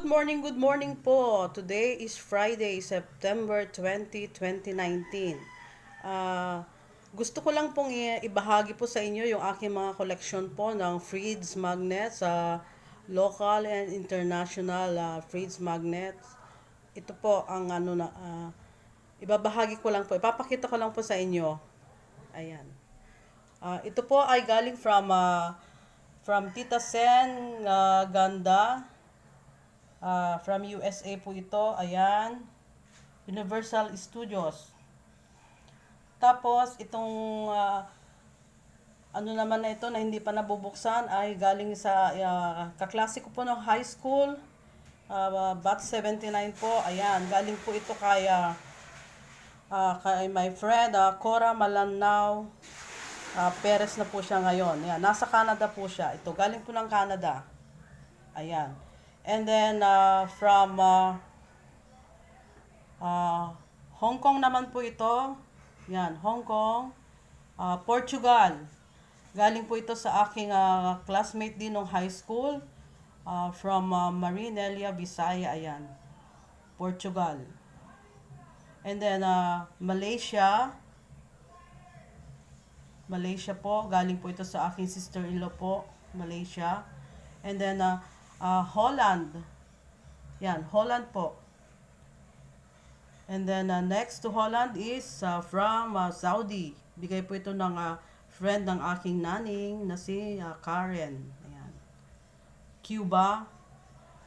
Good morning po. Today is Friday, September 20, 2019. Gusto ko lang pong ibahagi po sa inyo yung aking mga koleksyon po ng fridge magnets, local and international fridge magnets. Ito po ang ibabahagi ko lang po, ipapakita ko lang po sa inyo. Ayan. Ito po ay galing from Tita Sen Ganda. From USA po ito. Ayan. Universal Studios. Tapos, itong ano naman na ito na hindi pa nabubuksan ay galing sa kaklase ko po ng high school. Batch 79 po. Ayan. Galing po ito kay my friend Cora Malanao. Perez na po siya ngayon. Ayan. Nasa Canada po siya. Ito. Galing po ng Canada. Ayan. And then, from Hong Kong naman po ito. Yan, Hong Kong. Portugal. Galing po ito sa aking classmate din ng high school. From Marinelia, Visaya. Ayan. Portugal. And then, Malaysia. Malaysia po. Galing po ito sa aking sister-in-law po. Malaysia. And then, Holland. Yan, Holland po. And then, next to Holland is from Saudi. Bigay po ito ng friend ng aking naning na si Karen. Ayan. Cuba.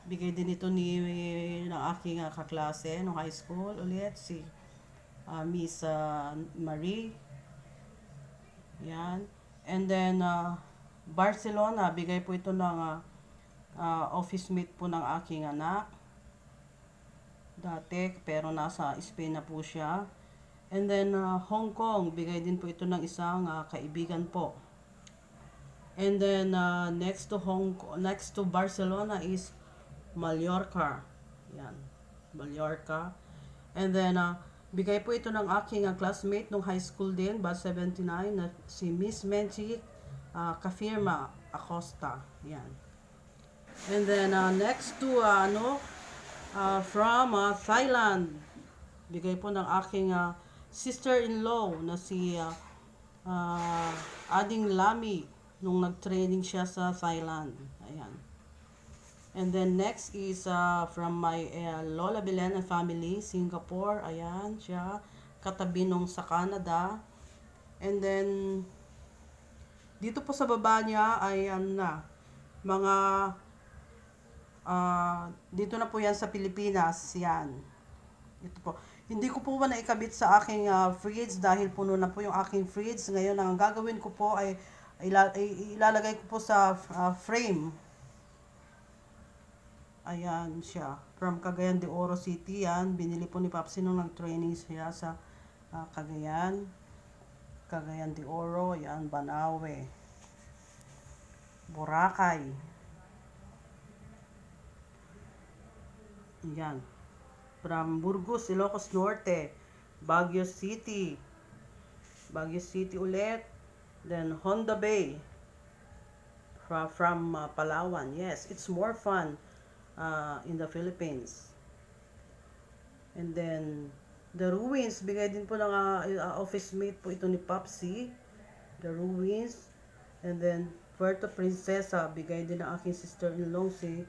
Bigay din ito ng aking kaklase ng high school. Ulit si Miss Marie. Yan. And then, Barcelona. Bigay po ito ng office mate po ng aking anak dati, pero nasa Spain na po siya. And then Hong Kong, bigay din po ito ng isang kaibigan po. And then next to Barcelona is Mallorca. Yan, Mallorca. And then bigay po ito ng aking classmate nung high school din, batch 79, na si Miss Menchi Kafirma Acosta. Yan. And then, next to, from Thailand. Bigay po ng aking sister-in-law na si Ading Lami nung nag-training siya sa Thailand. Ayan. And then, next is from my Lola Belen and family, Singapore. Ayan, siya. Katabi nung sa Canada. And then, dito po sa baba niya ay mga dito na po yan sa Pilipinas. Yan. Ito po. Hindi ko po naikabit sa aking fridge dahil puno na po yung aking fridge. Ngayon, ang gagawin ko po ay ilalagay ko po sa frame. Ayan siya. From Cagayan de Oro City yan. Binili po ni Papsi nung nag-training siya sa Cagayan. Cagayan de Oro. Yan, Banawe. Boracay. Yan. From Burgos, Ilocos Norte, Baguio City. Baguio City ulit. Then Honda Bay. From Palawan. Yes, it's more fun in the Philippines. And then the ruins, bigay din po ng office mate po ito ni Popsy. The ruins. And then Puerto Princesa, bigay din ng aking sister-in-law si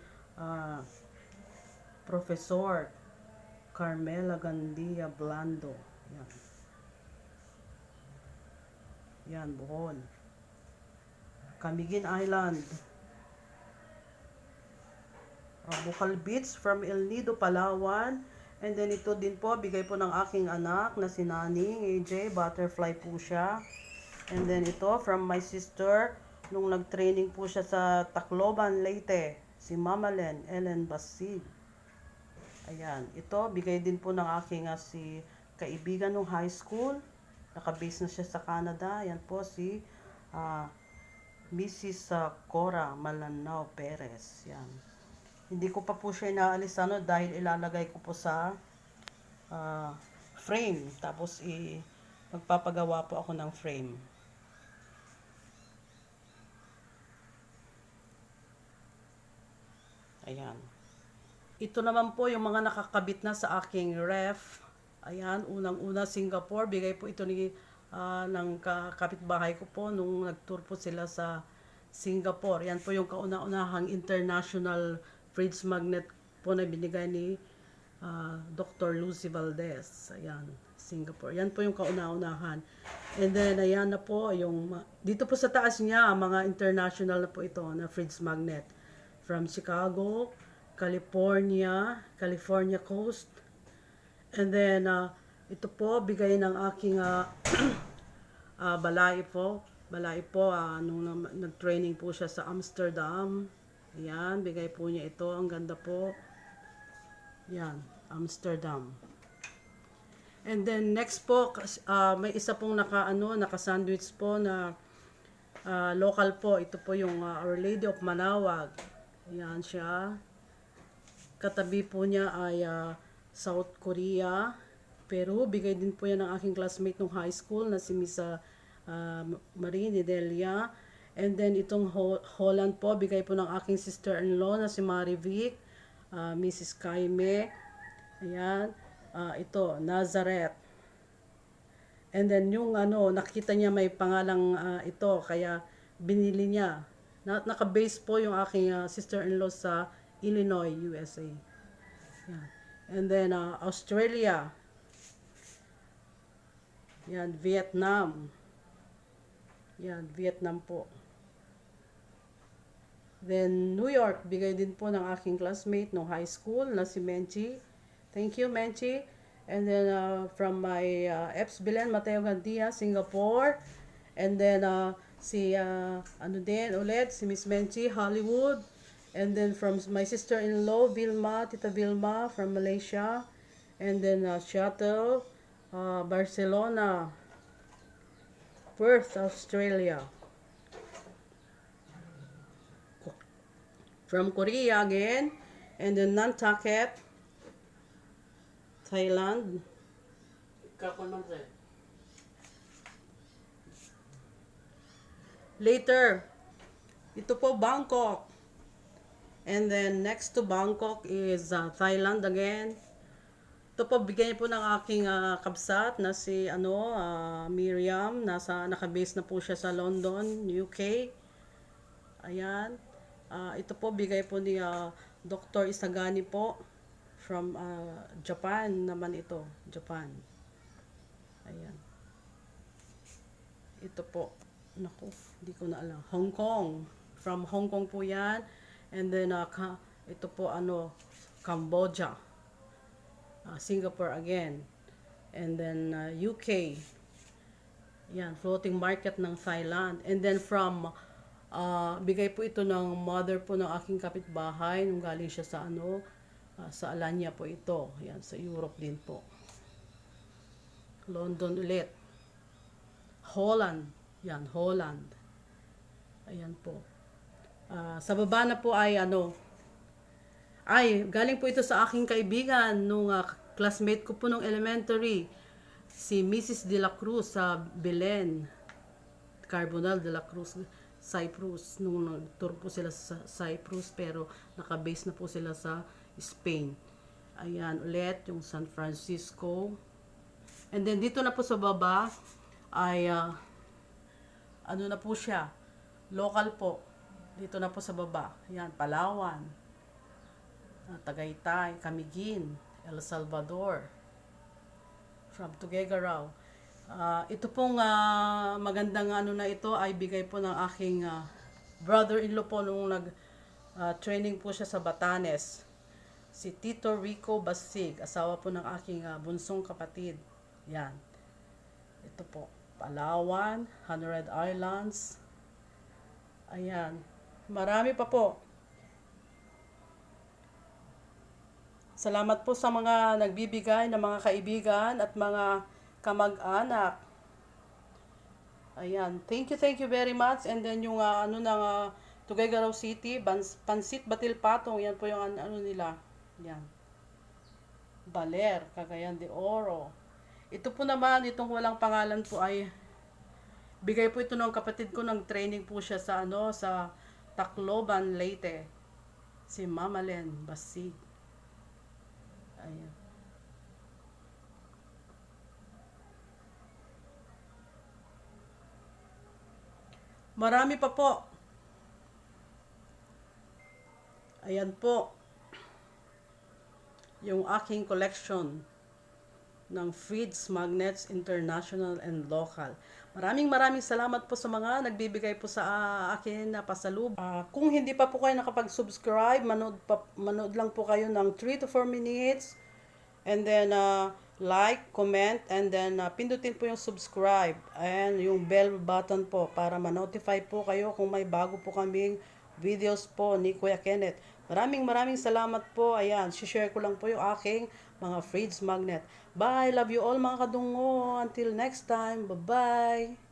Professor Carmela Gandia Blando. Yan. Yan, Bohol. Camiguin Island. Bukal Beach from El Nido, Palawan. And then ito din po, bigay po ng aking anak na si Naning AJ. Butterfly po siya. And then ito from my sister nung nag-training po siya sa Tacloban, Leyte. Si Mama Ellen Basid. Ayan. Ito, bigay din po ng aking si kaibigan nung high school. Nakabase na siya sa Canada. Ayan po si Mrs. Cora Malanao Perez. Yan. Hindi ko pa po siya inaalis dahil ilalagay ko po sa frame. Tapos magpapagawa po ako ng frame. Ayan. Ito naman po yung mga nakakabit na sa aking ref. Ayan, unang-una Singapore. Bigay po ito ng kapitbahay ko po nung nag-tour po sila sa Singapore. Yan po yung kauna-unahang international fridge magnet po na binigay ni Dr. Lucy Valdez. Ayan, Singapore. Yan po yung kauna-unahan. And then, ayan na po yung, dito po sa taas niya, ang mga international na po ito na fridge magnet. From Chicago, California coast. And then, ito po, bigay ng aking balay po. Nung nag-training po siya sa Amsterdam. Ayan, bigay po niya ito. Ang ganda po. Yan, Amsterdam. And then, next po, may isa pong naka-sandwich po na local po. Ito po yung Our Lady of Manawag. Ayan siya. Katabi po niya ay South Korea. Pero bigay din po yan ng aking classmate nung high school na si Miss Marie Delia. And then itong Holland po, bigay po ng aking sister-in-law na si Marivic, Mrs. Kaime. Ayan. Ito, Nazareth. And then yung nakita niya may pangalang ito, kaya binili niya. Naka-base po yung aking sister-in-law sa Illinois, USA. Yan. And then Australia. Yan, Vietnam. Yan, Vietnam po. Then New York, bigay din po ng aking classmate no high school na si Menchi. Thank you, Menchi. And then from my Eps Bilen Mateo Gandia, Singapore. And then si Miss Menchi, Hollywood. And then from my sister-in-law, Tita Vilma from Malaysia. And then Seattle, Barcelona, Perth, Australia. From Korea again. And then Nantucket, Thailand. Later, ito po Bangkok. And then next to Bangkok is Thailand again. Ito po bigay po ng aking kabsat na si Miriam, nakabase na po siya sa London, UK. Ayan. Ito po bigay po ni Dr. Isagani po from Japan naman ito, Japan. Ayan. Ito po. Naku, hindi ko na alam. Hong Kong. From Hong Kong po 'yan. And then ito po Cambodia. Singapore again. And then UK. Yan, floating market ng Thailand. And then from bigay po ito ng mother po ng aking kapitbahay nung galing siya sa sa Alanya po ito. Yan, sa Europe din po. London ulit. Holland. Yan, Holland. Ayan po. Sa baba na po ay galing po ito sa aking kaibigan nung classmate ko po nung elementary, si Mrs. De La Cruz sa Belen, Carbonell De La Cruz, Cyprus. Nung nag-tour po sila sa Cyprus pero nakabase na po sila sa Spain. Ayan, ulit yung San Francisco. And then dito na po sa baba ay na po siya, local po. Dito na po sa baba. Yan, Palawan, Tagaytay, Camiguin, El Salvador, from Tuguegarao. Ito pong magandang na ito ay bigay po ng aking brother-in-law po nung nag-training po siya sa Batanes. Si Tito Rico Basig, asawa po ng aking bunsong kapatid. Yan. Ito po, Palawan, 100 Islands. Ayan. Marami pa po. Salamat po sa mga nagbibigay ng mga kaibigan at mga kamag-anak. Ayan. Thank you very much. And then yung Tuguegarao City, Pansit Batil Patong, yan po yung nila. Yan. Baler, Cagayan de Oro. Ito po naman, itong walang pangalan po ay bigay po ito ng kapatid ko ng training po siya sa sa Tacloban, Leyte. Si Mama Len Basig. Ayan. Marami pa po. Ayan po, yung aking collection ng Fritz Magnets International and Local. Maraming salamat po sa mga nagbibigay po sa akin na pasalubong. Kung hindi pa po kayo nakapag-subscribe, manood lang po kayo ng 3 to 4 minutes. And then, like, comment, and then pindutin po yung subscribe and yung bell button po para ma-notify po kayo kung may bago po kaming videos po ni Kuya Kenneth. Maraming salamat po. Ayan, share ko lang po yung aking mga Fritz Magnet. Bye! Love you all mga kadungo. Until next time. Bye-bye!